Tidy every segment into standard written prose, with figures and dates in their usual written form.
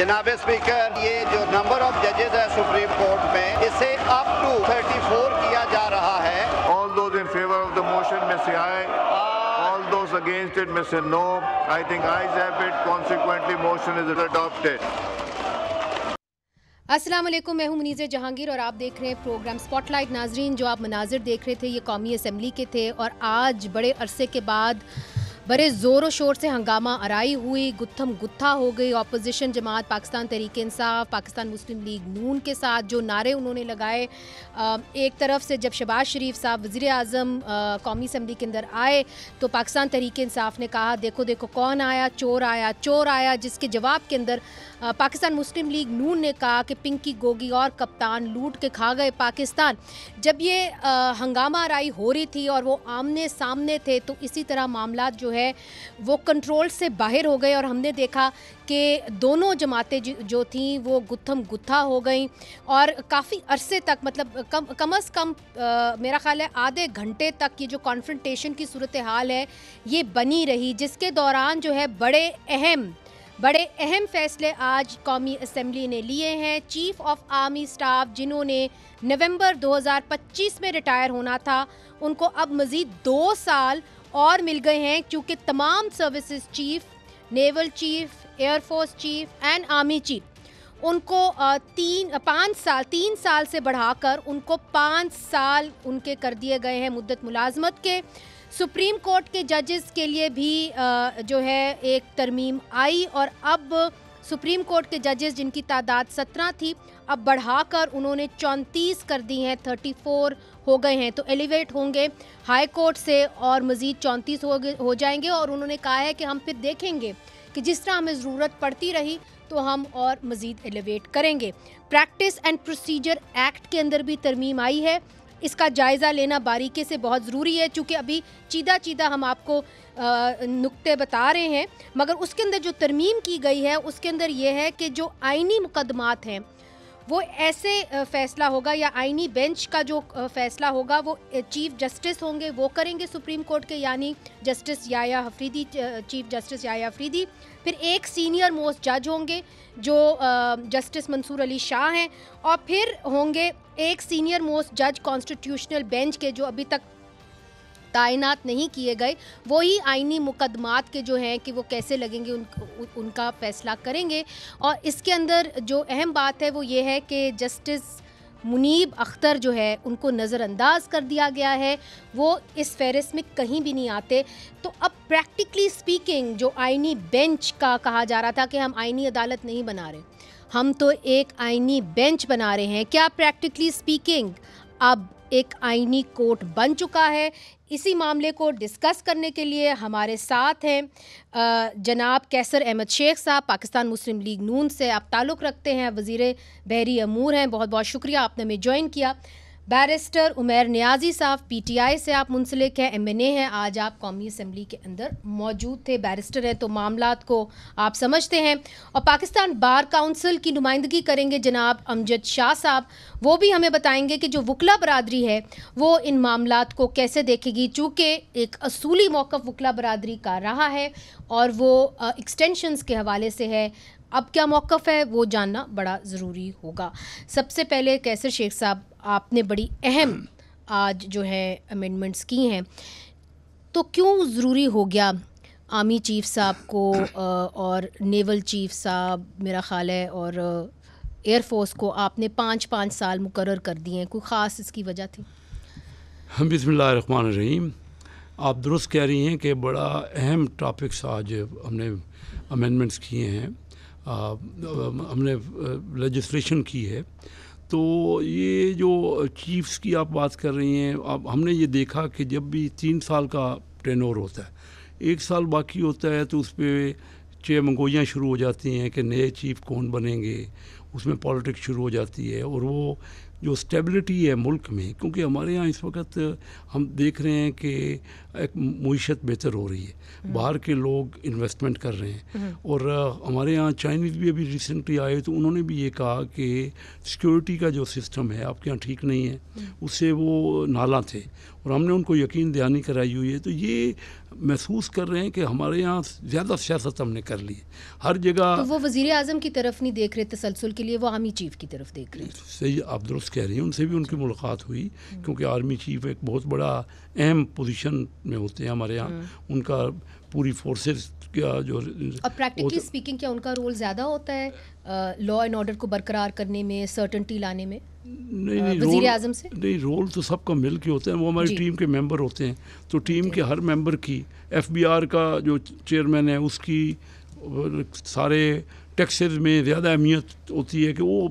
जनाब स्पीकर, ये जो नंबर ऑफ जजेस है सुप्रीम कोर्ट में, इसे अप टू 34 किया जा रहा है। All those in favor of the motion may say aye. All those against it may say no. I think ayes have it. Consequently, motion is adopted. अस्सलाम वालेकुम, मैं हूं मुनीज़ जहांगीर और आप देख रहे हैं प्रोग्राम स्पॉटलाइट। नाजरीन, जो आप मनाजिर देख रहे थे ये कौमी असम्बली के थे और आज बड़े अरसे के बाद बड़े ज़ोर व शोर से हंगामा आराई हुई, गुत्थम गुत्था हो गई। अपोजिशन जमात पाकिस्तान तहरीक इंसाफ, पाकिस्तान मुस्लिम लीग नून के साथ जो नारे उन्होंने लगाए, एक तरफ से जब शहबाज शरीफ साहब वज़ीर आज़म कौमी असम्बली के अंदर आए तो पाकिस्तान तहरीक इंसाफ ने कहा देखो देखो कौन आया, चोर आया, जिसके जवाब के अंदर पाकिस्तान मुस्लिम लीग नून ने कहा कि पिंकी गोगी और कप्तान लूट के खा गए पाकिस्तान। जब ये हंगामा आराई हो रही थी और वो आमने सामने थे तो इसी तरह मामला जो है वो कंट्रोल से बाहर हो गए और हमने देखा कि दोनों जमातें जो थीं वो गुत्थम गुत्था हो गई और काफ़ी अरसे तक, मतलब कम अज़ कम मेरा ख़्याल है आधे घंटे तक ये जो कॉन्फ्रंटेशन की सूरत हाल है ये बनी रही, जिसके दौरान जो है बड़े अहम फ़ैसले आज कौमी असम्बली ने लिए हैं। चीफ़ ऑफ आर्मी स्टाफ जिन्होंने नवंबर 2025 में रिटायर होना था, उनको अब मज़ीद 2 साल और मिल गए हैं, क्योंकि तमाम services chief, naval chief, air force chief and army chief उनको 3 साल से बढ़ाकर उनको 5 साल उनके कर दिए गए हैं मुद्दत मुलाजमत के। सुप्रीम कोर्ट के जजेस के लिए भी जो है एक तरमीम आई और अब सुप्रीम कोर्ट के जजेस जिनकी तादाद 17 थी अब बढ़ाकर उन्होंने 34 कर दी हैं, 34 हो गए हैं, तो एलिवेट होंगे हाई कोर्ट से और मज़ीद 34 हो जाएंगे। और उन्होंने कहा है कि हम फिर देखेंगे कि जिस तरह हमें ज़रूरत पड़ती रही तो हम और मज़ीद एलिवेट करेंगे। प्रैक्टिस एंड प्रोसीजर एक्ट के अंदर भी तरमीम आई है, इसका जायज़ा लेना बारीकी से बहुत ज़रूरी है, चूँकि अभी चीदा हम आपको नुक्ते बता रहे हैं, मगर उसके अंदर जो तरमीम की गई है उसके अंदर ये है कि जो आइनी मुकदमात हैं वो ऐसे फ़ैसला होगा या आइनी बेंच का जो फ़ैसला होगा वो चीफ़ जस्टिस होंगे, वो करेंगे सुप्रीम कोर्ट के, यानी justice Yahya Afridi, chief justice Yahya Afridi. फिर एक सीनियर मोस्ट जज होंगे जो जस्टिस मंसूर अली शाह हैं और फिर होंगे एक सीनियर मोस्ट जज कॉन्स्टिट्यूशनल बेंच के जो अभी तक तैनात नहीं किए गए, वही आइनी मुकदमात के जो हैं कि वो कैसे लगेंगे उनका फ़ैसला करेंगे। और इसके अंदर जो अहम बात है वो ये है कि जस्टिस मुनीब अख्तर जो है उनको नज़रअंदाज कर दिया गया है, वो इस फहरिस्त में कहीं भी नहीं आते। तो अब प्रैक्टिकली स्पीकिंग जो आइनी बेंच का कहा जा रहा था कि हम आइनी अदालत नहीं बना रहे, हम तो एक आइनी बेंच बना रहे हैं, क्या प्रैक्टिकली स्पीकिंग अब एक आइनी कोर्ट बन चुका है? इसी मामले को डिस्कस करने के लिए हमारे साथ हैं जनाब कैसर अहमद शेख साहब, पाकिस्तान मुस्लिम लीग नून से आप ताल्लुक़ रखते हैं, वज़ीर बहरी अमूर हैं, बहुत बहुत शुक्रिया आपने हमें ज्वाइन किया। बैरिस्टर उमैर नियाज़ी साहब PTI से आप मुंसलिक हैं, MNA हैं, आज आप कौमी असम्बली के अंदर मौजूद थे, बैरिस्टर हैं तो मामलात को आप समझते हैं। और पाकिस्तान बार काउंसिल की नुमाइंदगी करेंगे जनाब अमजद शाह साहब, वो भी हमें बताएंगे कि जो वकला बरादरी है वो इन मामलात को कैसे देखेगी, चूँकि एक असूली मौक़िफ़ वकला बरादरी का रहा है और वो एक्सटेंशंस के हवाले से है। अब क्या मौक़िफ़ है वो जानना बड़ा ज़रूरी होगा। सबसे पहले कैसर शेख साहब, आपने बड़ी अहम आज जो है अमेंडमेंट्स की हैं, तो क्यों ज़रूरी हो गया आर्मी चीफ़ साहब को और नेवल चीफ़ साहब मेरा ख़्याल है और एयरफोर्स को आपने 5-5 साल मुकर्रर कर दिए हैं, कोई ख़ास इसकी वजह थी? बिस्मिल्लाहिर्रहमानिर्रहीम, आप दुरुस्त कह रही हैं कि बड़ा अहम टॉपिक्स आज हमने अमेंडमेंट्स किए हैं, हमने लेजिस्लेशन की है। तो ये जो चीफ्स की आप बात कर रही हैं, अब हमने ये देखा कि जब भी 3 साल का टेनोर होता है, 1 साल बाकी होता है तो उस पर चेमंगोइयाँ शुरू हो जाती हैं कि नए चीफ कौन बनेंगे, उसमें पॉलिटिक्स शुरू हो जाती है और वो जो स्टेबिलिटी है मुल्क में, क्योंकि हमारे यहाँ इस वक्त हम देख रहे हैं कि एक मईशत बेहतर हो रही है, बाहर के लोग इन्वेस्टमेंट कर रहे हैं और हमारे यहाँ चाइनीज़ भी अभी रिसेंटली आए तो उन्होंने भी ये कहा कि सिक्योरिटी का जो सिस्टम है आपके यहाँ ठीक नहीं है, उससे वो नाला थे और हमने उनको यकीन दहानी कराई हुई है। तो ये महसूस कर रहे हैं कि हमारे यहाँ ज़्यादा सियासत हमने कर ली हर जगह। तो वो वज़ीर आज़म की तरफ नहीं देख रहे तसलसल के लिए, वो आर्मी चीफ की तरफ देख रहे हैं। सही आप दुरुस्त कह रही हैं, उनसे भी उनकी मुलाकात हुई क्योंकि आर्मी चीफ एक बहुत बड़ा अहम पोजीशन में होते हैं हमारे यहाँ, उनका पूरी फोर्सेस का जो और प्रैक्टिकली स्पीकिंग क्या उनका रोल ज़्यादा होता है लॉ एंड ऑर्डर को बरकरार करने में, सर्टेनिटी लाने में? नहीं वज़ीर आज़म से नहीं, रोल तो सबका मिल के होते हैं, वो हमारी टीम के मेंबर होते हैं, तो टीम के हर मेंबर की, FBR का जो चेयरमैन है उसकी सारे टैक्सेस में ज़्यादा अहमियत होती है कि वो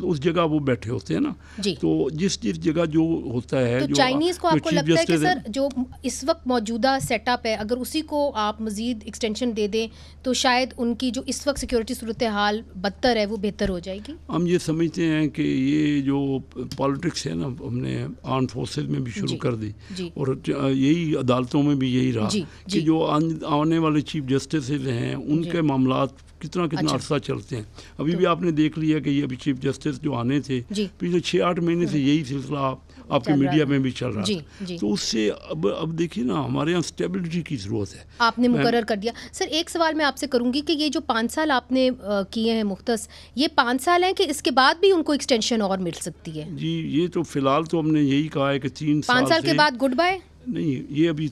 उस जगह वो बैठे होते हैं ना, तो जिस जगह जो होता है। तो चाइनीज़ को आपको लगता है कि सर जो इस वक्त मौजूदा सेटअप है अगर उसी को आप मज़ीद एक्सटेंशन दे दें तो शायद उनकी जो इस वक्त सिक्योरिटी सूरत हाल बदतर है वो बेहतर हो जाएगी? हम ये समझते हैं कि ये जो पॉलिटिक्स है ना, हमने आर्म फोर्सेस में भी शुरू कर दी और यही अदालतों में भी यही रहा कि जो आने वाले चीफ जस्टिस हैं उनके मामला कितना अरसा चलते हैं। अभी भी आपने देख लिया कि ये अभी चीफ जस्टिस जो आने थे पिछले 6-8 महीने से यही सिलसिला आपके मीडिया में भी चल रहा है, तो उससे अब देखिए ना हमारे यहाँ स्टेबिलिटी की ज़रूरत है। आपने मुकर्रर कर दिया। सर एक सवाल मैं आपसे करूँगी कि ये जो 5 साल आपने किए हैं मुख्तस, ये 5 साल हैं कि इसके बाद भी उनको एक्सटेंशन और मिल सकती है? जी ये तो फ़िलहाल तो हमने यही कहा है कि 3 साल 5 साल के बाद गुड बाय? नहीं, ये अभी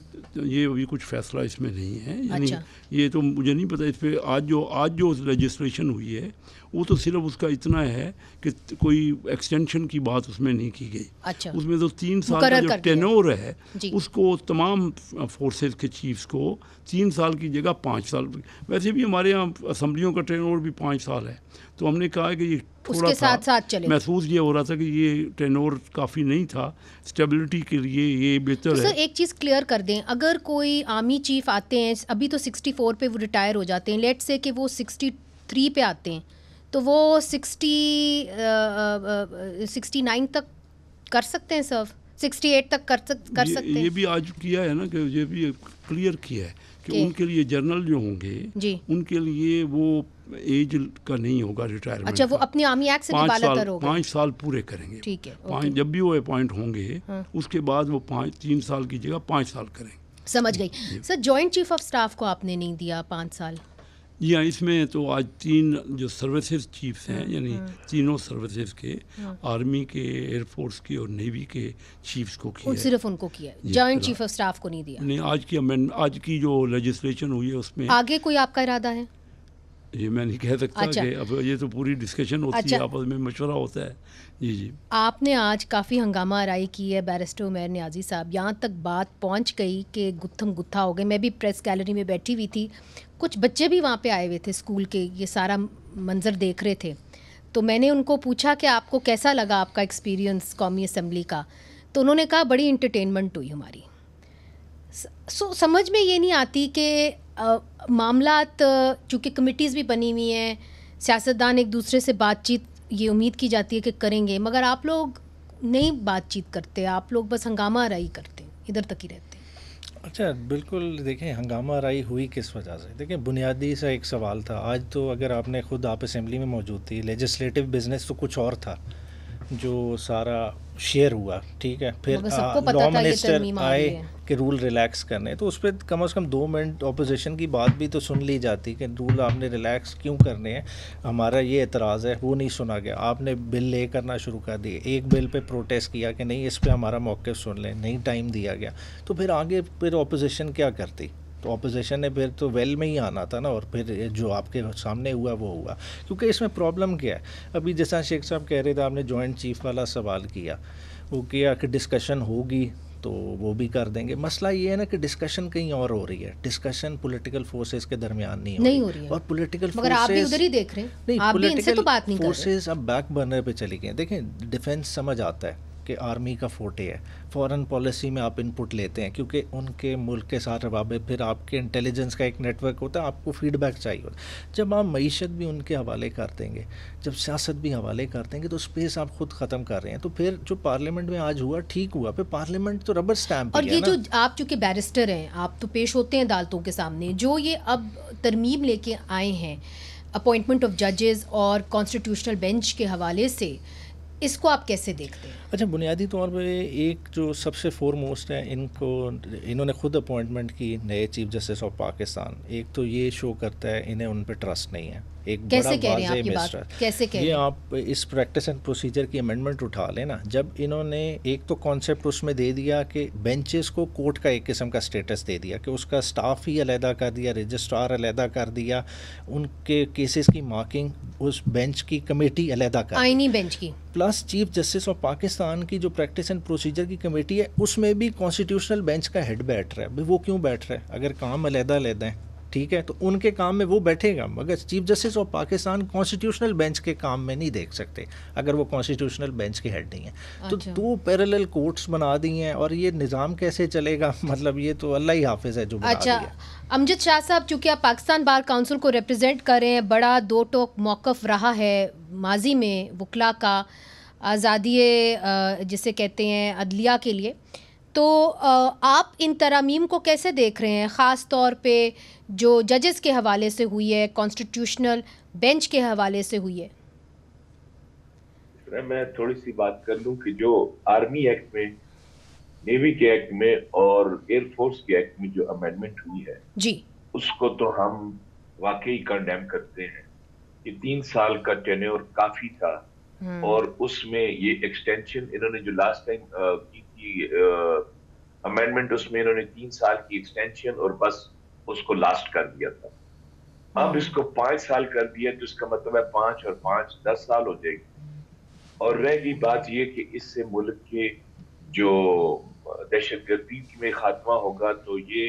कुछ फैसला इसमें नहीं है, यानी ये तो मुझे नहीं पता इस पर। आज जो लेजिस्लेशन हुई है वो तो सिर्फ उसका इतना है कि कोई एक्सटेंशन की बात उसमें नहीं की गई। उसमें तो 3 साल का जो टेन्योर है उसको तमाम फोर्सेस के चीफ्स को 3 साल की जगह 5 साल, वैसे भी हमारे यहाँ असम्बलियों का टेन्योर भी 5 साल है, तो हमने कहा कि ये उसके साथ चले। महसूस ये हो रहा था कि ये टेन्योर काफ़ी नहीं था स्टेबिलिटी के लिए, ये बेहतर तो है। सर एक चीज़ क्लियर कर दें, अगर कोई आर्मी चीफ आते हैं अभी तो 64 पे वो रिटायर हो जाते हैं, लेट से कि वो 63 पे आते हैं तो वो 69 तक कर सकते हैं सर्व, 68 तक कर सकते हैं। ये भी आज किया है ना कि ये भी क्लियर किया है कि उनके लिए जर्नल जो होंगे उनके लिए वो एज का नहीं होगा रिटायरमेंट। अच्छा, वो अपनी आर्मी एक्ट से भी बालातर होगा। 5 साल पूरे करेंगे, ठीक है। जब भी वो अपॉइंट होंगे उसके बाद वो 3 साल की जगह 5 साल करेंगे। समझ गई। Sir joint chief of staff को आपने नहीं दिया 5 साल? जी हाँ, इसमें तो आज 3 जो सर्विसेज चीफ्स हैं यानी तीनों सर्विसेज के, आर्मी के, एयरफोर्स के और नेवी के चीफ्स को किया, सिर्फ उनको किया, जॉइंट चीफ ऑफ स्टाफ को नहीं दिया। नहीं, आज की जो लेजिस्लेशन हुई है उसमें। आगे कोई आपका इरादा है? ये मैं नहीं कह सकता कि अब ये तो पूरी डिस्कशन होती है, आपस में मशवरा होता है। जी आपने आज काफ़ी हंगामा आराई की है बैरिस्टर उमैर नियाज़ी साहब, यहाँ तक बात पहुँच गई कि गुत्थम गुत्था हो गए। मैं भी प्रेस गैलरी में बैठी हुई थी, कुछ बच्चे भी वहाँ पे आए हुए थे स्कूल के, ये सारा मंजर देख रहे थे, तो मैंने उनको पूछा कि आपको कैसा लगा आपका एक्सपीरियंस कौमी असम्बली का, तो उन्होंने कहा बड़ी इंटरटेनमेंट हुई हमारी। समझ में ये नहीं आती कि मामलात, चूँकि कमिटीज़ भी बनी हुई हैं, सियासतदान एक दूसरे से बातचीत ये उम्मीद की जाती है कि करेंगे, मगर आप लोग नहीं बातचीत करते, आप लोग बस हंगामा आराई करते हैं, इधर तक ही रहते हैं। अच्छा, बिल्कुल। देखें हंगामा आराई हुई किस वजह से, देखें बुनियादी सा एक सवाल था। आज तो अगर आपने खुद आप असेंबली में मौजूद थी, लेजिस्लेटिव बिजनेस तो कुछ और था जो सारा शेयर हुआ, ठीक है। फिर लॉ मिनिस्टर आए कि रूल रिलैक्स करने, तो उस पर कम से कम 2 मिनट ऑपोजिशन की बात भी तो सुन ली जाती कि रूल आपने रिलैक्स क्यों करने हैं, हमारा ये एतराज़ है, वो नहीं सुना गया। आपने बिल ले करना शुरू कर दिए, एक बिल पे प्रोटेस्ट किया कि नहीं इस पे हमारा मौक़िफ़ सुन लें, नहीं टाइम दिया गया, तो फिर आगे फिर ऑपोजिशन क्या करती? तो ऑपोजिशन ने फिर तो वेल में ही आना था ना, और फिर जो आपके सामने हुआ वो हुआ। क्योंकि इसमें प्रॉब्लम क्या है, अभी जैसा शेख साहब कह रहे थे, आपने जॉइंट चीफ वाला सवाल किया, वो किया कि डिस्कशन होगी तो वो भी कर देंगे। मसला ये है ना कि डिस्कशन कहीं और हो रही है, डिस्कशन पॉलिटिकल फोर्सेस के दरमियान नहीं हो रही है। और पॉलिटिकल फोर्सेस, आप भी उधर ही देख रहे हैं, नहीं, आप भी इनसे तो बात नहीं कर रहे। फोर्सेस अब बैक बर्नर पे चली गई। देखें डिफेंस समझ आता है कि आर्मी का फोटे है, फॉरेन पॉलिसी में आप इनपुट लेते हैं क्योंकि उनके मुल्क के साथ रवाबे, फिर आपके इंटेलिजेंस का एक नेटवर्क होता है, आपको फीडबैक चाहिए होता है। जब आप मईशत भी उनके हवाले कर देंगे, जब सियासत भी हवाले कर देंगे, तो स्पेस आप खुद ख़त्म कर रहे हैं। तो फिर जो पार्लियामेंट में आज हुआ ठीक हुआ, फिर पार्लियामेंट तो रबर स्टैम्प। और ये जो आप चूँकि बैरिस्टर हैं, आप तो पेश होते हैं अदालतों के सामने, जो ये अब तरमीम लेके आए हैं अपॉइंटमेंट ऑफ जजेस और कॉन्स्टिट्यूशनल बेंच के हवाले से, इसको आप कैसे देखते हैं? अच्छा, बुनियादी तौर पे एक जो सबसे फोरमोस्ट है, इन्होंने खुद अपॉइंटमेंट की नए चीफ जस्टिस ऑफ पाकिस्तान, एक तो ये शो करता है इन्हें उन पे ट्रस्ट नहीं है। एक कैसे बड़ा कह रहे हैं वाज़ेह आपकी बात? मिसट्रस्ट। कैसे कह रहे ये हैं? आप इस प्रैक्टिस एंड प्रोसीजर की अमेंडमेंट उठा लेना, जब इन्होंने एक तो कॉन्सेप्ट उसमें दे दिया कि बेंचेस को कोर्ट का एक किस्म का स्टेटस दे दिया कि उसका स्टाफ ही अलहदा कर दिया, रजिस्ट्रार अलहदा कर दिया, उनके केसेस की मार्किंग उस बेंच की कमेटी अलहदा कर दी। आईनी बेंच की plus chief justice of Pakistan की जो प्रैक्टिस एंड प्रोसीजर की कमेटी है, उसमें भी कॉन्स्टिट्यूशनल बेंच का हेड बैठ रहा है। भाई वो क्यों बैठ रहा है? अगर काम अलहदा है, ठीक है, तो उनके काम में वो बैठेगा, मगर chief justice of Pakistan constitutional bench के काम में नहीं देख सकते अगर वो कॉन्स्टिट्यूशनल बेंच के हेड नहीं है। तो अच्छा। 2 पैरेलल कोर्ट्स बना दी हैं, और ये निज़ाम कैसे चलेगा? मतलब ये तो अल्लाह ही हाफिज़ है जो बना अच्छा, दिया। अमजद शाह साहब, चूंकि आप पाकिस्तान बार काउंसिल को रिप्रेजेंट कर रहे हैं, बड़ा दो टोक मौक़िफ़ रहा है माजी में वकला का आज़ादी जिसे कहते हैं अदलिया के लिए, तो आप इन तरमीम को कैसे देख रहे हैं, ख़ास तौर पे जो जजेस के हवाले से हुई है, कॉन्स्टिट्यूशनल बेंच के हवाले से हुई है? मैं थोड़ी सी बात कर लूं कि जो आर्मी एक्ट में, नेवी के एक्ट में और एयरफोर्स के एक्ट में जो अमेंडमेंट हुई है जी, उसको तो हम वाकई कंडेम करते हैं कि 3 साल का टेन्योर काफी था, और उसमें ये एक्सटेंशन इन्होंने जो लास्ट टाइम की थी अमेंडमेंट, उसमें इन्होंने 3 साल की एक्सटेंशन और बस उसको लास्ट कर दिया था। अब इसको 5 साल कर दिया, तो इसका मतलब है 5 और 5 10 साल हो जाएगी। और रह गई बात ये कि इससे मुल्क के जो दहशतगर्दी में खात्मा होगा, तो ये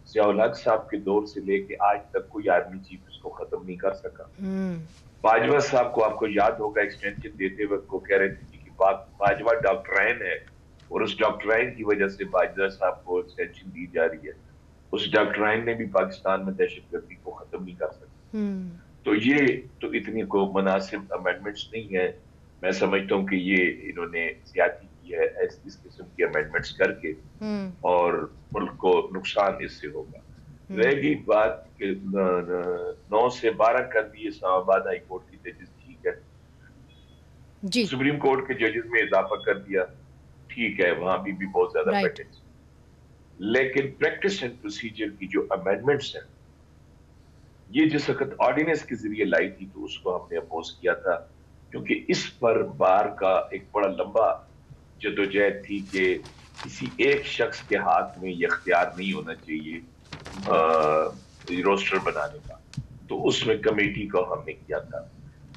ज़ियाउल हक साहब के दौर से लेके आज तक कोई आर्मी चीफ इसको खत्म नहीं कर सका। बाजवा साहब को आपको याद होगा, एक्सटेंशन देते वक्त को कह रहे थे कि बाजवा डॉक्ट्राइन है, और उस डॉक्ट्राइन की वजह से बाजवा साहब को एक्सटेंशन दी जा रही है। उस डॉक्ट्राइन ने भी पाकिस्तान में दहशतगर्दी को खत्म नहीं कर सका। तो ये तो इतनी को मुनासिब अमेंडमेंट्स नहीं है। मैं समझता हूँ कि ये इन्होंने ज्यादती की है इस किस्म की अमेंडमेंट्स करके, और मुल्क को नुकसान इससे होगा। रहेगी बात कि 9 से 12 कर दिए इस्लामाबाद हाई कोर्ट की जजेस, ठीक है जी, सुप्रीम कोर्ट के जजेस में इजाफा कर दिया, ठीक है, वहां भी बहुत ज्यादा पैकेज। लेकिन प्रैक्टिस एंड प्रोसीजर की जो अमेंडमेंट्स हैं, ये जिस वक्त ऑर्डिनेंस के जरिए लाई थी, तो उसको हमने अपोज किया था, क्योंकि इस पर बार का एक बड़ा लंबा जदोजहद थी कि किसी एक शख्स के हाथ में ये इख्तियार नहीं होना चाहिए रोस्टर बनाने का। तो उसमें कमेटी को हमने किया था,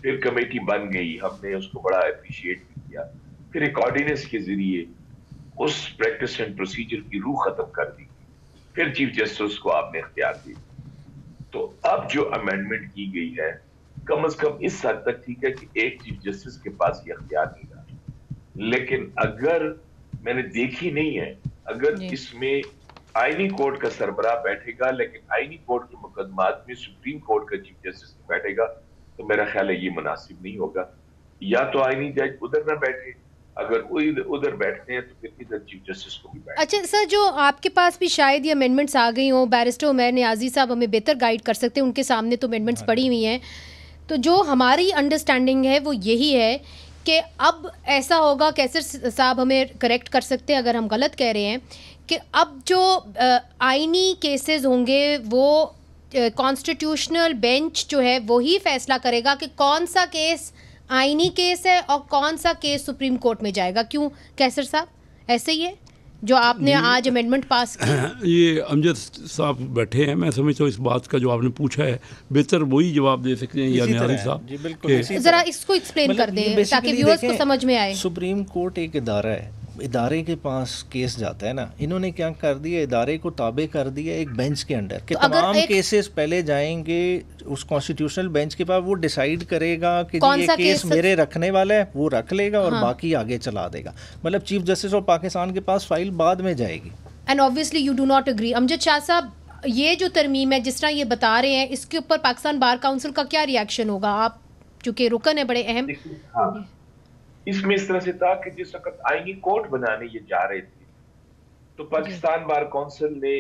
फिर कमेटी बन गई, हमने उसको बड़ा अप्रिशिएट भी किया, फिर एक ऑर्डिनेंस के जरिए उस प्रैक्टिस एंड प्रोसीजर की रूह खत्म कर दी, फिर चीफ जस्टिस को आपने इख्तियार दी। तो अब जो अमेंडमेंट की गई है, कम से कम इस हद तक ठीक है कि एक चीफ जस्टिस के पास ये इख्तियार नहीं रहा, लेकिन अगर मैंने देखी नहीं है, अगर इसमें आईनी कोर्ट का सरबराह बैठेगा, लेकिन आईनी कोर्ट के मुकदमात में सुप्रीम कोर्ट का चीफ जस्टिस बैठेगा, तो मेरा ख्याल है ये मुनासिब नहीं होगा। या तो आईनी जज उधर ना बैठे, अगर उधर बैठते हैं तो फिर इधर चीफ जस्टिस को भी बैठे। अच्छा सर, जो आपके पास भी शायद ये अमेंडमेंट्स आ गई हों, बैरिस्टर उमैर नियाज़ी साहब हमें बेहतर गाइड कर सकते हैं, उनके सामने तो अमेंडमेंट्स पड़ी हुई हैं। तो जो हमारी अंडरस्टैंडिंग है वो यही है कि अब ऐसा होगा, कैसर साहब हमें करेक्ट कर सकते हैं अगर हम गलत कह रहे हैं, कि अब जो आईनी केसेस होंगे वो कॉन्स्टिट्यूशनल बेंच जो है वही फैसला करेगा कि कौन सा केस आईनी केस है और कौन सा केस सुप्रीम कोर्ट में जाएगा। क्यों कैसर साहब, ऐसे ही है जो आपने आज अमेंडमेंट पास की? ये अमजद साहब बैठे हैं, मैं समझता हूँ इस बात का जो आपने पूछा है बेहतर वही जवाब दे सकते हैं या नियाज़ी साहब। जरा इसको एक्सप्लेन कर दें ताकि व्यूअर्स को समझ में आए। सुप्रीम कोर्ट एक इदारा है, इदारे के पास केस जाता है ना, इन्होंने क्या कर दिया, इदारे को ताबे कर दिया एक बेंच के अंडर कि तो तमाम केसेस पहले जाएंगे उस कॉन्स्टिट्यूशनल बेंच के पास, वो डिसाइड करेगा कि ये केस मेरे रखने वाला है, वो रख लेगा और बाकी आगे चला देगा। मतलब चीफ जस्टिस ऑफ पाकिस्तान के पास फाइल बाद में जाएगी। And obviously you do not agree. Amjad Shah साहब, ये जो तरमीम है जिस तरह ये बता रहे हैं, इसके ऊपर पाकिस्तान बार काउंसिल का क्या रिएक्शन होगा? आप चूंकि रुकन है बड़े अहम, इसमें इस तरह से था कि जिस वक्त आईनी कोर्ट बनाने ये जा रहे थे, तो पाकिस्तान बार काउंसिल ने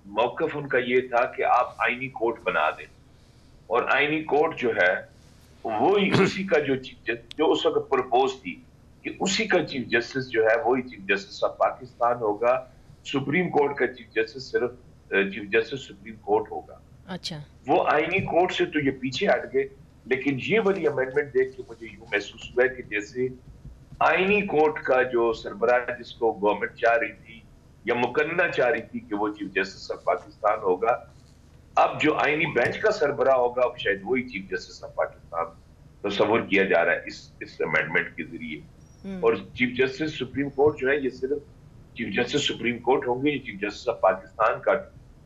मौकफ उनका ये था कि आप आईनी कोर्ट बना दें, और आईनी कोर्ट जो है वो ही उसी का जो उस वक्त प्रपोज थी कि उसी का चीफ जस्टिस जो है वही चीफ जस्टिस ऑफ पाकिस्तान होगा। सुप्रीम कोर्ट का चीफ जस्टिस सिर्फ चीफ जस्टिस सुप्रीम कोर्ट होगा। अच्छा, वो आईनी कोर्ट से तो ये पीछे हट गए, लेकिन ये वाली अमेंडमेंट देख के मुझे यूं महसूस हुआ कि जैसे आईनी कोर्ट का जो सरबराह जिसको गवर्नमेंट चाह रही थी या मुकन्ना चाह रही थी कि वो चीफ जस्टिस ऑफ पाकिस्तान होगा, अब जो आईनी बेंच का सरबराह होगा अब शायद वही चीफ जस्टिस ऑफ पाकिस्तान तस्वर किया जा रहा है इस अमेंडमेंट के जरिए। और चीफ जस्टिस सुप्रीम कोर्ट जो है ये सिर्फ चीफ जस्टिस सुप्रीम कोर्ट होंगे, ये चीफ जस्टिस ऑफ पाकिस्तान का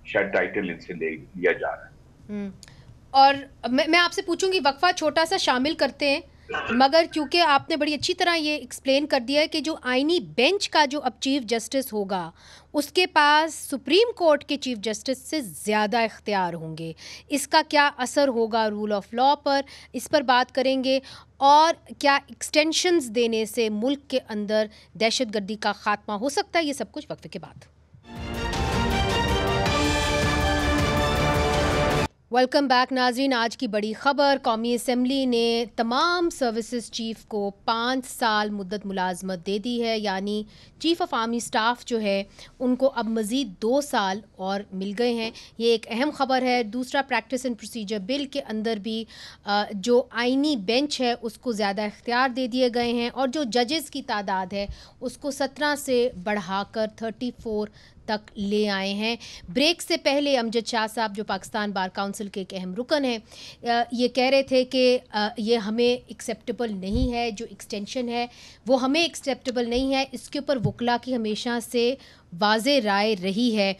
शायद टाइटल इनसे लिया जा रहा है। और मैं आपसे पूछूंगी, वक्फा छोटा सा शामिल करते हैं, मगर क्योंकि आपने बड़ी अच्छी तरह ये एक्सप्लेन कर दिया है कि जो आईनी बेंच का जो अब चीफ जस्टिस होगा उसके पास सुप्रीम कोर्ट के चीफ जस्टिस से ज़्यादा इख्तियार होंगे, इसका क्या असर होगा रूल ऑफ लॉ पर, इस पर बात करेंगे। और क्या एक्सटेंशंस देने से मुल्क के अंदर दहशतगर्दी का खात्मा हो सकता है, ये सब कुछ वक्फे के बाद। वेलकम बैक नाज़रीन। आज की बड़ी ख़बर, कौमी असम्बली ने तमाम सर्विसेज चीफ़ को 5 साल मुद्दत मुलाजमत दे दी है, यानी चीफ़ ऑफ आर्मी स्टाफ जो है उनको अब मज़ीद 2 साल और मिल गए हैं। ये एक अहम ख़बर है। दूसरा, प्रैक्टिस एंड प्रोसीजर बिल के अंदर भी जो आइनी बेंच है उसको ज़्यादा इख्तियार दे दिए गए हैं और जो जजेस की तादाद है उसको 17 से बढ़ाकर 34 तक ले आए हैं। ब्रेक से पहले अमजद शाह साहब जो पाकिस्तान बार काउंसिल के एक अहम रुकन हैं, ये कह रहे थे कि ये हमें एक्सेप्टेबल नहीं है, जो एक्सटेंशन है वो हमें एक्सेप्टेबल नहीं है। इसके ऊपर वकला की हमेशा से वाज़े राय रही है।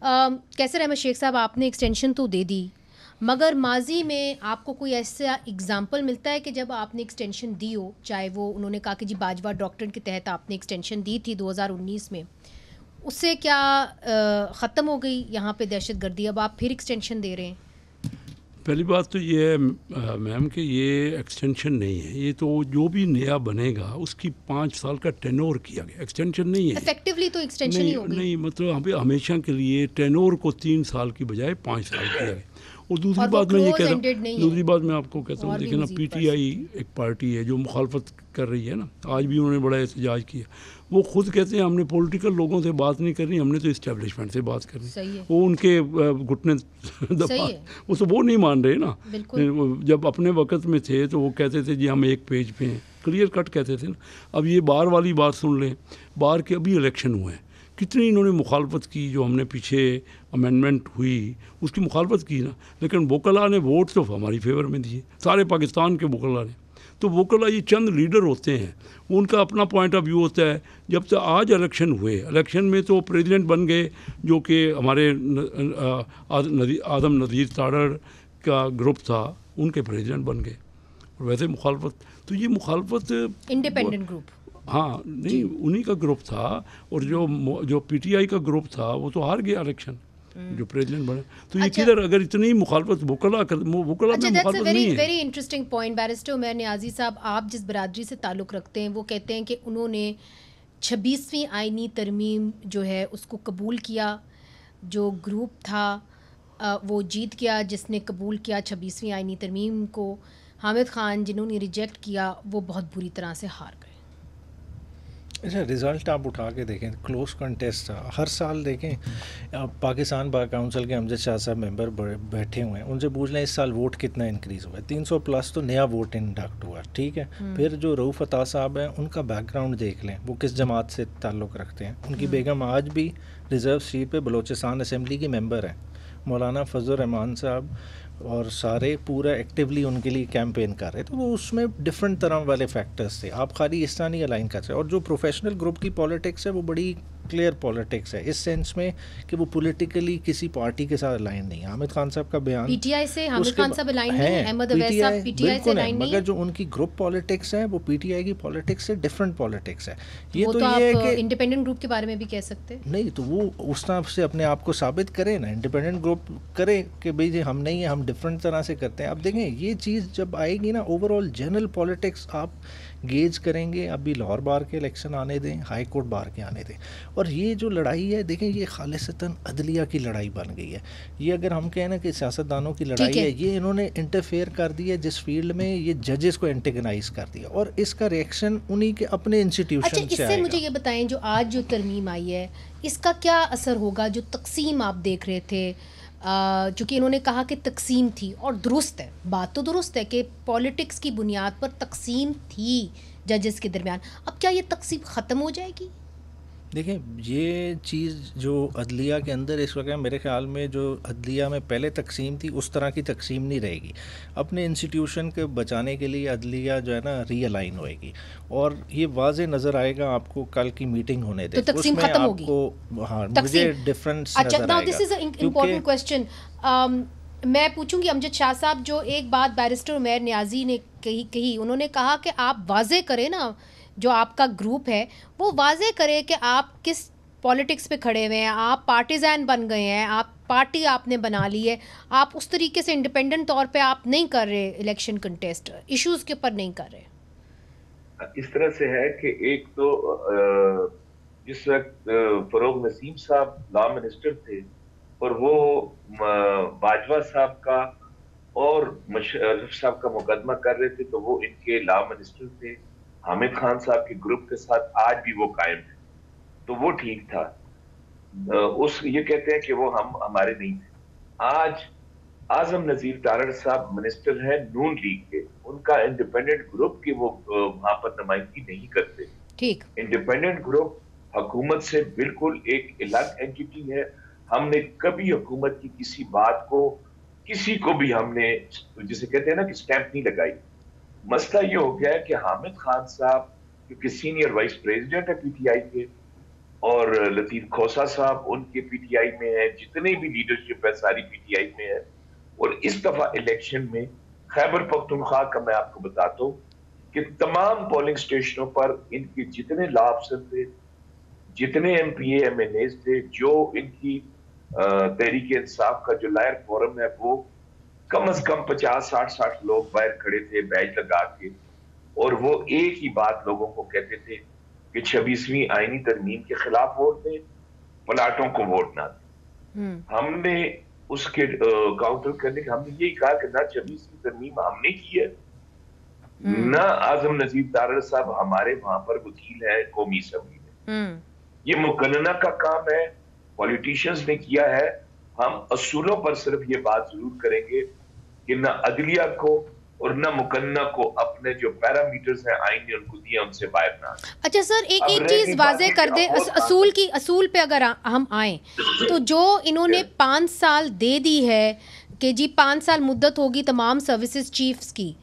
कैसर अहमद शेख साहब, आपने एक्सटेंशन तो दे दी, मगर माजी में आपको कोई ऐसा एग्ज़ाम्पल मिलता है कि जब आपने एक्सटेंशन दी हो, चाहे वो उन्होंने कहा कि जी बाजवा डॉक्ट्रिन के तहत आपने एक्सटेंशन दी थी 2019 में, उससे क्या ख़त्म हो गई यहाँ पे दहशतगर्दी, अब आप फिर एक्सटेंशन दे रहे हैं? पहली बात तो ये है मैम कि ये एक्सटेंशन नहीं है, ये तो जो भी नया बनेगा उसकी 5 साल का टेनोर किया गया, एक्सटेंशन नहीं है। इफेक्टिवली तो एक्सटेंशन ही होगी। नहीं, मतलब हमेशा के लिए टेनोर को 3 साल की बजाय 5 साल किया गया। और दूसरी बात मैं ये कह रहा हूँ, दूसरी बात मैं आपको कहता हूँ, देखिए ना, पीटीआई एक पार्टी है जो मुखालफत कर रही है ना, आज भी उन्होंने बड़ा एहतजाज किया। वो खुद कहते हैं हमने पॉलिटिकल लोगों से बात नहीं करनी, हमने तो इस्टेब्लिशमेंट से बात करनी। वो उनके घुटने दबा, वो तो वो नहीं मान रहे ना। जब अपने वक्त में थे तो वो कहते थे जी हम एक पेज पे हैं, क्लियर कट कहते थे ना। अब ये बार वाली बात सुन लें, बार के अभी इलेक्शन हुए हैं, कितनी इन्होंने मुखालफत की, जो हमने पीछे अमेंडमेंट हुई उसकी मुखालफत की ना, लेकिन वकला ने वोट तो हमारी फेवर में दिए, सारे पाकिस्तान के वकला ने। तो वकला ये चंद लीडर होते हैं, उनका अपना पॉइंट ऑफ व्यू होता है। जब से आज इलेक्शन हुए, इलेक्शन में तो प्रेसिडेंट बन गए जो कि हमारे आदम नज़ीर ताड़र का ग्रुप था, उनके प्रेसिडेंट बन गए। और वैसे मुखालफत, तो ये मुखालफत इंडिपेंडेंट ग्रुप, हाँ नहीं, उन्हीं का ग्रुप था। और जो पीटीआई का ग्रुप था वो तो हार गया इलेक्शन, जो प्रेसिडेंट बने। तो ये किधर, अगर इतनी मुखालफत वकला में मुखालफत नहीं है। Very interesting point. Barrister Umar Niazi साहब, आप जिस बरादरी से ताल्लुक़ रखते हैं वो कहते हैं कि उन्होंने 26वीं आइनी तरमीम जो है उसको कबूल किया, जो ग्रुप था वो जीत गया जिसने कबूल किया 26वीं आइनी तरमीम को। हामिद ख़ान जिन्होंने रिजेक्ट किया वो बहुत बुरी तरह से हार गए। अच्छा, रिज़ल्ट आप उठा के देखें, क्लोज कंटेस्ट था। हर साल देखें, पाकिस्तान बार काउंसिल के अमजद शाह साहब मेंबर बैठे हुए हैं, उनसे पूछ लें इस साल वोट कितना इंक्रीज़ हुआ है। 300 प्लस तो नया वोट इंडक्ट हुआ, ठीक है। फिर जो रऊफ़ अता साहब हैं उनका बैकग्राउंड देख लें, वो किस जमात से ताल्लुक़ रखते हैं। उनकी बेगम आज भी रिज़र्व सीट पर बलोचिस्तान असम्बली की मेंबर हैं। मौलाना फजल रहमान साहब और सारे पूरा एक्टिवली उनके लिए कैंपेन कर रहे थे। तो वो उसमें डिफरेंट तरह वाले फैक्टर्स थे, आप खाली इस तरह नहीं अलाइन कर सकते। और जो प्रोफेशनल ग्रुप की पॉलिटिक्स है वो बड़ी क्लियर पॉलिटिक्स है, इस सेंस में कि वो पॉलिटिकली किसी पार्टी के साथ अलाइन नहीं है। हामिद खान साहब का बयान पीटीआई से, हामिद खान साहब अलाइन नहीं है, अहमद अवैस साहब पीटीआई से अलाइन नहीं है, मगर जो उनकी ग्रुप पॉलिटिक्स है वो पीटीआई की पॉलिटिक्स से डिफरेंट पॉलिटिक्स है। ये तो ये है कि इंडिपेंडेंट ग्रुप के बारे में भी कह सकते हैं नहीं, तो वो उस तरह से अपने आप को साबित करे ना, इंडिपेंडेंट ग्रुप करे कि भाई जी हम नहीं है, हम डिफरेंट तरह से करते हैं। अब देखें ये चीज़ जब आएगी ना, ओवरऑल जनरल पॉलिटिक्स आप गेज करेंगे। अभी लाहौर बार के इलेक्शन आने दें, हाई कोर्ट बार के आने दें। और ये जो लड़ाई है देखें, ये खालिसतन अदलिया की लड़ाई बन गई है। ये अगर हम कहें ना कि सियासतदानों की लड़ाई है, ये इन्होंने इंटरफेयर कर दिया जिस फील्ड में, ये जजेस को एंटेगनाइज कर दिया और इसका रिएक्शन उन्हीं के अपने इंस्टीट्यूशन से आएगा। इससे मुझे ये बताएं, जो आज जो तरमीम आई है इसका क्या असर होगा? जो तकसीम आप देख रहे थे, चूँकि इन्होंने कहा कि तकसीम थी, और दुरुस्त है, बात तो दुरुस्त है कि पॉलिटिक्स की बुनियाद पर तकसीम थी जजेस के दरमियान। अब क्या ये तकसीम ख़त्म हो जाएगी? देखें, ये चीज़ जो अदलिया के अंदर इस वक्त मेरे ख्याल में जो अदलिया में पहले तकसीम थी उस तरह की तकसीम नहीं रहेगी। अपने इंस्टीट्यूशन के बचाने के लिए अदलिया जो है ना रीअलाइन होएगी और ये वाज़े नज़र आएगा आपको कल की मीटिंग होने दें, तो तकसीम खत्म होगी। हाँ, मुझे डिफरेंस नज़र आएगा। This is a important question. मैं पूछूंगी अमजद शाह साहब, जो एक बात बैरिस्टर उमैर नियाज़ी ने कही, उन्होंने कहा कि आप वाज़े करें ना, जो आपका ग्रुप है वो वाज़े करे कि आप किस पॉलिटिक्स पे खड़े हुए हैं, आप पार्टीज़ान बन गए हैं, आप पार्टी आपने बना ली है, आप उस तरीके से इंडिपेंडेंट तौर पे आप नहीं कर रहे इलेक्शन कंटेस्ट, इश्यूज़ के ऊपर नहीं कर रहे। इस तरह से है कि एक तो जिस वक्त फरोग नसीम साहब लॉ मिनिस्टर थे और वो बाजवा साहब का और मुशर्रफ साहब का मुकदमा कर रहे थे, तो वो इनके लॉ मिनिस्टर थे, हामिद खान साहब के ग्रुप के साथ आज भी वो कायम है, तो वो ठीक था। ये कहते हैं कि वो हमारे नहीं थे। आज आजम नजीर तारड़ साहब मिनिस्टर हैं नून लीग के, उनका इंडिपेंडेंट ग्रुप की वो वहां पर नुमाइंदगी नहीं करते। ठीक, इंडिपेंडेंट ग्रुप हुकूमत से बिल्कुल एक अलग एंटिटी है। हमने कभी हुकूमत की किसी बात को, किसी को भी हमने, जिसे कहते हैं ना कि स्टैंप नहीं लगाई। मसला ये हो गया है कि हामिद खान साहब क्योंकि सीनियर वाइस प्रेसिडेंट है पीटीआई के, और लतीफ खोसा साहब उनके पीटीआई में है, जितने भी लीडरशिप है सारी पीटीआई में है। और इस दफा इलेक्शन में खैबर पख्तूनख्वा का मैं आपको बताता हूँ कि तमाम पोलिंग स्टेशनों पर इनके जितने लॉ अफसर थे, जितने एमपीए एमएनएस थे, जो इनकी तहरीक इंसाफ का जो लायर फोरम है, वो कम से कम 50-60 लोग बाहर खड़े थे बैज लगा के, और वो एक ही बात लोगों को कहते थे कि 26वीं आईनी तरमीम के खिलाफ वोट दें, प्लाटों को वोट ना दें। हमने उसके काउंटर करने के हमने यही कहा कि ना 26वीं तरमीम हमने की है, ना आजम नजीर तारड़ साहब हमारे वहां पर वकील है कौमी असेंबली में। ये मुकन्ना का काम है, पॉलिटिशियंस ने किया है। हम असूलों पर सिर्फ ये बात जरूर करेंगे कि न अदलिया को और न मुकन्ना को अपने जो पैरामीटर्स हैं आईन ने उनको दिए उनसे बाहर ना। अच्छा सर, एक चीज वाजे कर दे, असूल पे अगर हम आए तो जो इन्होंने 5 साल दे दी है कि जी 5 साल मुद्दत होगी तमाम सर्विसेज चीफ्स की,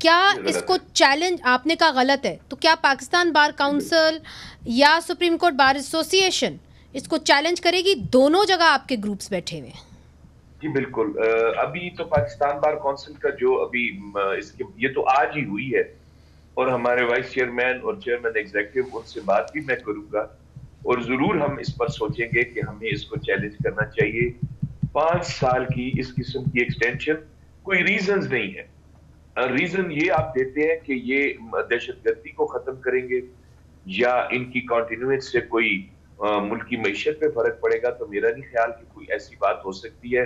क्या इसको चैलेंज, आपने कहा गलत है, तो क्या पाकिस्तान बार काउंसिल या सुप्रीम कोर्ट बार एसोसिएशन इसको चैलेंज करेगी? दोनों जगह आपके ग्रुप्स बैठे हुए हैं। जी बिल्कुल। अभी तो पाकिस्तान बार काउंसिल का जो अभी इसके ये तो आज ही हुई है, और हमारे वाइस चेयरमैन और चेयरमैन एग्जीक्यूटिव उनसे बात भी मैं करूंगा, और जरूर हम इस पर सोचेंगे कि हमें इसको चैलेंज करना चाहिए। 5 साल की इस किस्म की एक्सटेंशन कोई रीजन नहीं है। रीजन ये आप देते हैं कि ये दहशतगर्दी को खत्म करेंगे या इनकी कंटिन्यूएंस से कोई मुल्क की मईशत पे फर्क पड़ेगा, तो मेरा नहीं ख्याल कि कोई ऐसी बात हो सकती है।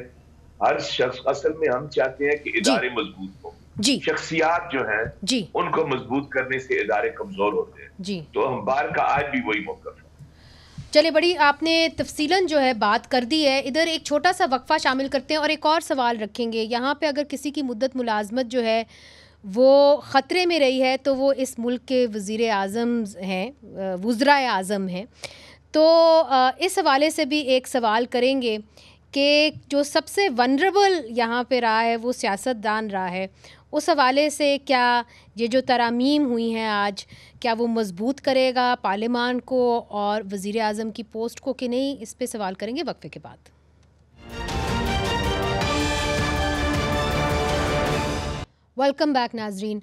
हर शख्स, असल में हम चाहते हैं कि इदारे मजबूत हो, शख्सियात जो हैं उनको मजबूत करने से इदारे कमजोर होते हैं। तो हम बार का आज भी वही मौक़िफ़ है। चले, बड़ी आपने तफसीलन जो है बात कर दी है। इधर एक छोटा सा वक्फा शामिल करते हैं और एक और सवाल रखेंगे। यहाँ पे अगर किसी की मुद्दत मुलाजमत जो है वो ख़तरे में रही है तो वो इस मुल्क के वज़ीर आज़म हैं, वुज़राए आज़म हैं। तो इस हवाले से भी एक सवाल करेंगे कि जो सबसे वनरेबल यहाँ पे रहा है वो सियासतदान रहा है, उस हवाले से क्या ये जो तरामीम हुई हैं आज, क्या वो मजबूत करेगा पार्लियामान को और वज़ीर आज़म की पोस्ट को कि नहीं? इस पे सवाल करेंगे वक्फे के बाद। वेलकम बैक नाजरीन।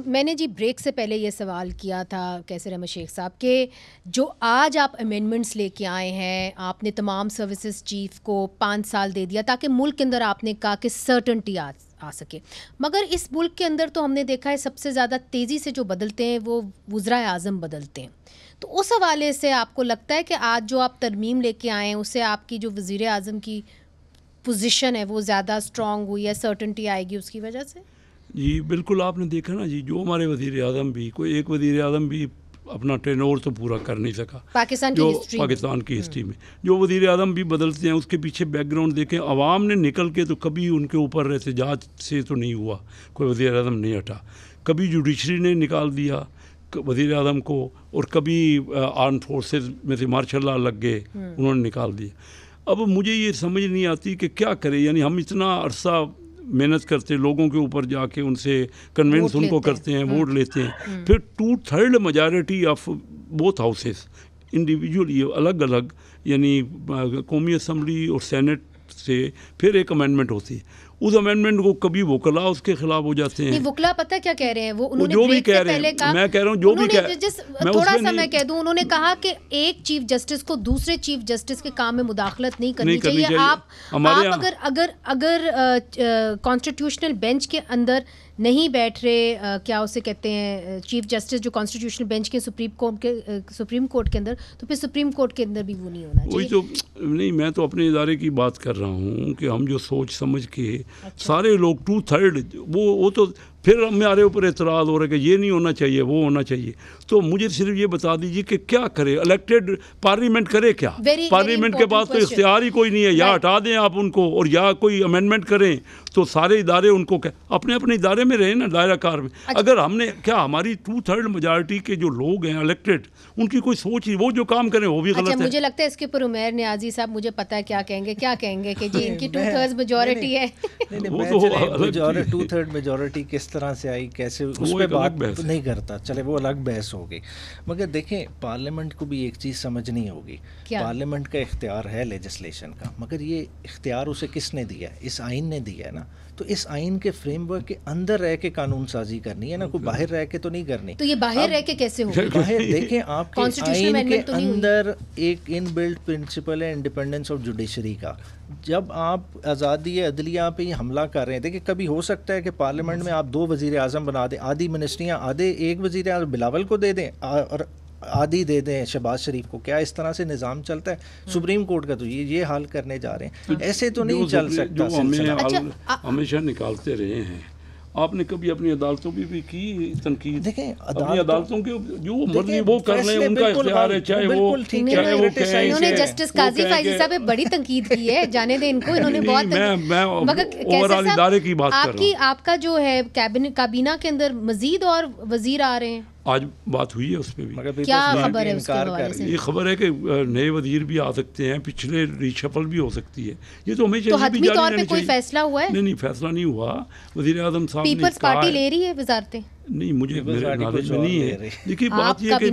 मैंने जी ब्रेक से पहले ये सवाल किया था कैसर अहमद शेख साहब के जो आज आप अमेंडमेंट्स लेके आए हैं, आपने तमाम सर्विसेज चीफ को 5 साल दे दिया ताकि मुल्क के अंदर, आपने कहा कि सर्टनटी आ सके। मगर इस मुल्क के अंदर तो हमने देखा है सबसे ज़्यादा तेज़ी से जो बदलते हैं वो वज़राए आज़म बदलते हैं। तो उस हवाले से आपको लगता है कि आज जो आप तरमीम लेके आए हैं उससे आपकी जो वज़ीर आज़म की पोजीशन है वो ज़्यादा स्ट्रॉन्ग हुई है, सर्टेनिटी आएगी उसकी वजह से? जी बिल्कुल, आपने देखा ना जी, जो हमारे वज़ीर आज़म भी, कोई एक वज़ीर आज़म भी अपना टेनोर तो पूरा कर नहीं सका पाकिस्तान की हिस्ट्री में। जो वज़ीर आज़म भी बदलते हैं उसके पीछे बैकग्राउंड देखें, अवाम ने निकल के तो कभी उनके ऊपर एहतजाज से तो नहीं हुआ, कोई वज़ीर आज़म नहीं हटा, कभी जुडिशरी ने निकाल दिया वज़ीर आज़म को, और कभी आर्म फोर्सेस में से मार्शल लॉ लग गए, उन्होंने निकाल दिया। अब मुझे ये समझ नहीं आती कि क्या करें, यानी हम इतना अरसा मेहनत करते, लोगों के ऊपर जाके उनसे कन्विंस उनको करते हैं, वोट लेते हैं, फिर 2/3 majority of both houses individually अलग अलग, यानी कौमी असम्बली और सेनेट से फिर एक अमेंडमेंट होती है, उस अमेंडमेंट को कभी वकला उसके खिलाफ हो जाते हैं। नहीं, वकला पता क्या कह रहे हैं, वो उन्होंने जो भी कह रहे हैं, मैं कह रहा हूँ जो भी थोड़ा सा मैं कह दूं, उन्होंने कहा कि एक चीफ जस्टिस को दूसरे चीफ जस्टिस के काम में मुदाखलत नहीं करनी चाहिए। आप अगर कॉन्स्टिट्यूशनल बेंच के अंदर नहीं बैठ रहे, क्या उसे कहते हैं, चीफ जस्टिस जो कॉन्स्टिट्यूशनल बेंच के सुप्रीम कोर्ट के अंदर, तो फिर सुप्रीम कोर्ट के अंदर भी वो नहीं होना चाहिए। वही तो नहीं, मैं तो अपने इदारे की बात कर रहा हूँ कि हम जो सोच समझ के सारे लोग 2/3 वो तो फिर हमारे ऊपर एतराज़ हो रहा है कि ये नहीं होना चाहिए, वो होना चाहिए। तो मुझे सिर्फ ये बता दीजिए कि क्या करे, इलेक्टेड पार्लियामेंट करे क्या? पार्लियामेंट के पास तो इख्तियार ही कोई नहीं है, या हटा दें आप उनको और या कोई अमेंडमेंट करें, तो सारे इदारे उनको अपने अपने इदारे में रहे ना, दायरा कार में। अगर हमने क्या, हमारी 2/3 मेजॉरिटी के जो लोग हैं इलेक्टेड, उनकी कोई सोच ही, वो जो काम करें वो भी गलत है। मुझे लगता है इसके ऊपर उमैर नियाजी साहब मुझे पता है क्या कहेंगे कि जी इनकी 2/3 मेजॉरिटी है। 2/3 मेजॉरिटी किस तरह से आई, कैसे, उस पर बात नहीं करता, चले वो अलग बहस होगी। मगर देखें, पार्लियामेंट को भी एक चीज़ समझनी होगी, पार्लियामेंट का इख्तियार है लेजिस्लेशन का, मगर ये इख्तियार उसे किसने दिया है? इस आइन ने दिया है ना। तो इस आइन के फ्रेमवर्क के अंदर रह के कानून साजी करनी है ना, कोई बाहर रह के तो नहीं करनी। तो ये बाहर रह के कैसे होगी? बाहर देखें, आपके आइन के अंदर एक इनबिल्ट प्रिंसिपल है इंडिपेंडेंस ऑफ जुडिशरी का। जब आप आज़ादी अदलिया पे हमला कर रहे हैं, देखिए कभी हो सकता है कि पार्लियामेंट में आप 2 वज़ीर आज़म बना दें, आधी मिनिस्ट्रियाँ आधे एक वज़ीर आज़म बिलावल को दे दें और आदि दे दें शहबाज शरीफ को। क्या इस तरह से निज़ाम चलता है? सुप्रीम कोर्ट का तो ये हाल करने जा रहे हैं, ऐसे तो नहीं चल सकता। हमेशा निकालते रहे हैं, आपने कभी अपनी अदालतों की भी की तनकीद? देखें, अपनी अदालतों के जो मर्जी वो कर लें, उनका इख्तियार है, चाहे वो इन्होंने जस्टिस काजी फाइजी साहब पे बड़ी तनकीद की है, जाने दें इनको, इन्होंने बहुत। मैं ओवरऑल इदारे की बात कर रहा हूं। आपका जो है काबीना के अंदर मजीद और वजीर आ रहे हैं, आज बात हुई है उस पर भी। क्या खबर है उसके हवाले से? ये खबर है कि नए वजीर भी आ सकते हैं, पिछले रिशफल भी हो सकती है। ये तो हमेशा हतमी तौर पे कोई फैसला हुआ है? नहीं, फैसला नहीं हुआ। वजीर आज़म साहब ने पीपल्स पार्टी ले रही है वजारतें? नहीं, मुझे मेरे नॉलेज में नहीं है। देखिए बात ये कि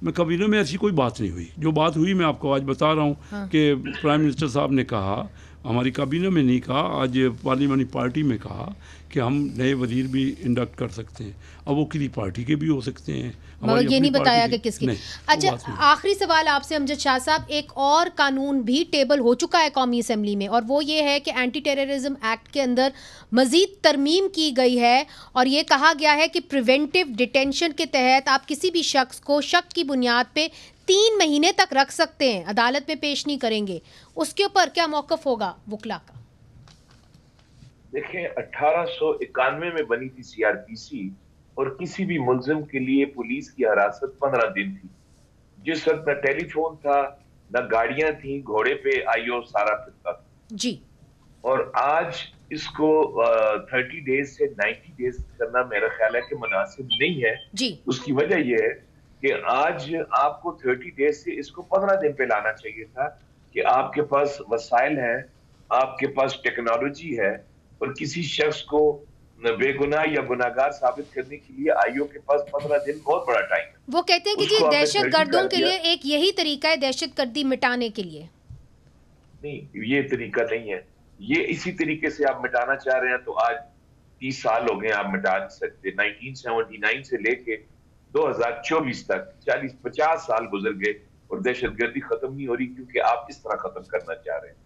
मैं काबीना में ऐसी कोई बात नहीं हुई। जो बात हुई मैं आपको आज बता रहा हूँ कि प्राइम मिनिस्टर साहब ने कहा, हमारी काबीना में नहीं कहा, आज पार्लियामेंट पार्टी में कहा कि हम नए वजीर भी इंडक्ट कर सकते हैं। अब वो किसी पार्टी के भी हो सकते हैं, मगर ये नहीं बताया कि किसकी। अच्छा, आखिरी सवाल आपसे अमजद शाह साहब, एक और कानून भी टेबल हो चुका है कौमी असम्बली में, और वो ये है कि एंटी टेररिज्म एक्ट के अंदर मजीद तरमीम की गई है और ये कहा गया है कि प्रिवेंटिव डिटेंशन के तहत आप किसी भी शख्स को शक की बुनियाद पे 3 महीने तक रख सकते हैं, अदालत में पेश नहीं करेंगे। उसके ऊपर क्या मौक़िफ़ होगा वकला का? देखें, 1891 में बनी थी सीआरपीसी और किसी भी मुल्जिम के लिए पुलिस की हिरासत 15 दिन थी। जिस वक्त न टेलीफोन था, न गाड़ियां थी, घोड़े पे आईओ सारा फिरता था जी। और आज इसको 30 डेज से 90 डेज करना मेरा ख्याल है कि मुनासिब नहीं है जी। उसकी वजह यह है कि आज आपको 30 डेज से इसको 15 दिन पे लाना चाहिए था कि आपके पास वसाइल है, आपके पास टेक्नोलॉजी है और किसी शख्स को बेगुनाह या गुनाहगार साबित करने के लिए आईओ के पास 15 दिन बहुत बड़ा टाइम है। वो कहते हैं कि जी दहशत गर्दों के लिए एक यही तरीका है दहशत गर्दी मिटाने के लिए। नहीं, ये तरीका नहीं है। ये इसी तरीके से आप मिटाना चाह रहे हैं तो आज 30 साल हो गए, आप मिटा नहीं सकते। 1979 से लेके 2024 तक 40-50 साल गुजर गए और दहशत गर्दी खत्म नहीं हो रही, क्योंकि आप इस तरह खत्म करना चाह रहे हैं।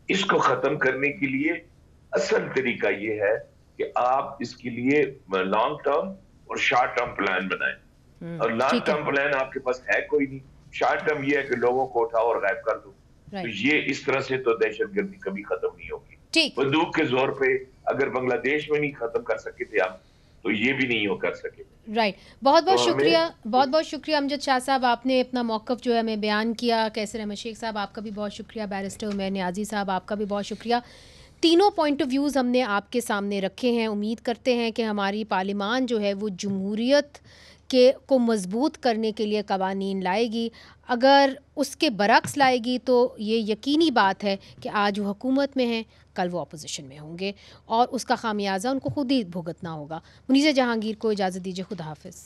इसको खत्म करने के लिए असल तरीका ये है कि आप इसके लिए लॉन्ग टर्म और शॉर्ट टर्म प्लान बनाएं। और लॉन्ग टर्म प्लान आपके पास है कोई नहीं, शॉर्ट टर्म ये है कि लोगों को उठाओ और गायब कर दो। तो ये इस तरह से तो दहशतगर्दी कभी खत्म नहीं होगी। बंदूक के जोर पे अगर बांग्लादेश में नहीं खत्म कर सके थे आप, तो ये भी नहीं हो कर सके। राइट, बहुत बहुत शुक्रिया, बहुत बहुत शुक्रिया अमजद शाह साहब, आपने अपना मौक़िफ़ जो है हमें बयान किया। कैसर अहमद शेख साहब आपका भी बहुत शुक्रिया, बैरिस्टर उमैर नियाज़ी साहब आपका भी बहुत शुक्रिया। तीनों पॉइंट ऑफ व्यूज़ हमने आपके सामने रखे हैं। उम्मीद करते हैं कि हमारी पार्लिमान जो है वो जमहूरियत को मज़बूत करने के लिए कवानीन लाएगी। अगर उसके बरक्स लाएगी तो ये यकीनी बात है कि आज वो हुकूमत में हैं, कल वो अपोजिशन में होंगे और उसका खामियाजा उनको खुद ही भुगतना होगा। मुनीज़ा जहांगीर को इजाज़त दीजिए, खुदा हाफ़िज़।